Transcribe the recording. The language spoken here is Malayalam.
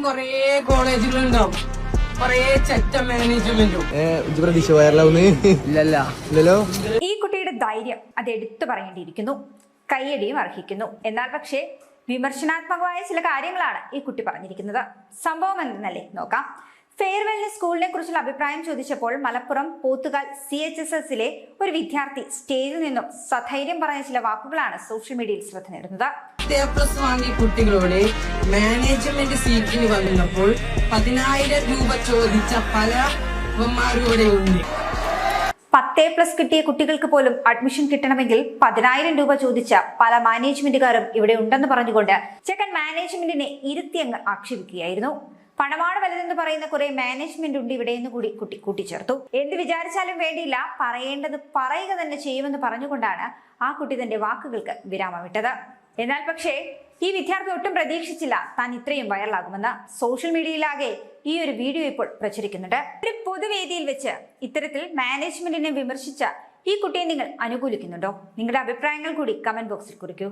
കൊറേ കോളേജുകളുണ്ടാവും, കൊറേ ചെറ്റ മാനേജ്മെന്റും. പ്രതീക്ഷ വയറിലാവുന്നേ ഇല്ലല്ലോ. ഈ കുട്ടിയുടെ ധൈര്യം അത് എടുത്തു പറയേണ്ടിയിരിക്കുന്നു, കയ്യടിയും അർഹിക്കുന്നു. എന്നാൽ പക്ഷേ വിമർശനാത്മകമായ ചില കാര്യങ്ങളാണ് ഈ കുട്ടി പറഞ്ഞിരിക്കുന്നത്. സംഭവം എന്തെന്നല്ലേ നോക്കാം. ഫെയർവെല്ലിന് സ്കൂളിനെ കുറിച്ചുള്ള അഭിപ്രായം ചോദിച്ചപ്പോൾ മലപ്പുറം പോത്തുകാൽ CHSSലെ ഒരു വിദ്യാർത്ഥി സ്റ്റേജിൽ നിന്നും സധൈര്യം പറഞ്ഞ ചില വാക്കുകളാണ് സോഷ്യൽ മീഡിയയിൽ ശ്രദ്ധ നേടുന്നത്. A+ വാങ്ങിയ കുട്ടികളോട് മാനേജ്മെന്റ് സീറ്റിന് വന്നപ്പോൾ 10,000 രൂപ ചോദിച്ച പല അമ്മമാരുടെ ഉണ്ട്. 10+ കിട്ടിയ കുട്ടികൾക്ക് പോലും അഡ്മിഷൻ കിട്ടണമെങ്കിൽ 10,000 രൂപ ചോദിച്ച പല മാനേജ്മെന്റുകാരും ഇവിടെ ഉണ്ടെന്ന് പറഞ്ഞുകൊണ്ട് ചെക്കൻ മാനേജ്മെന്റിനെ ഇരുത്തിയങ്ങ് ആക്ഷേപിക്കുകയായിരുന്നു. പണമാണ് വലുതെന്ന് പറയുന്ന കുറെ മാനേജ്മെന്റ് ഉണ്ട് ഇവിടെ എന്ന് കൂടി കുട്ടി കൂട്ടിച്ചേർത്തു. എന്ത് വിചാരിച്ചാലും വേണ്ടിയില്ല, പറയേണ്ടത് പറയുക തന്നെ ചെയ്യുമെന്ന് പറഞ്ഞുകൊണ്ടാണ് ആ കുട്ടി തന്റെ വാക്കുകൾക്ക് വിരാമമിട്ടത്. എന്നാൽ പക്ഷേ ഈ വിദ്യാർത്ഥി ഒട്ടും പ്രതീക്ഷിച്ചില്ല താൻ ഇത്രയും വൈറലാകുമെന്ന്. സോഷ്യൽ മീഡിയയിലാകെ ഈ ഒരു വീഡിയോ ഇപ്പോൾ പ്രചരിക്കുന്നുണ്ട്. ഒരു പൊതുവേദിയിൽ വെച്ച് ഇത്തരത്തിൽ മാനേജ്മെന്റിനെ വിമർശിച്ച ഈ കുട്ടിയെ നിങ്ങൾ അനുകൂലിക്കുന്നുണ്ടോ? നിങ്ങളുടെ അഭിപ്രായങ്ങൾ കൂടി കമന്റ് ബോക്സിൽ കുറിക്കൂ.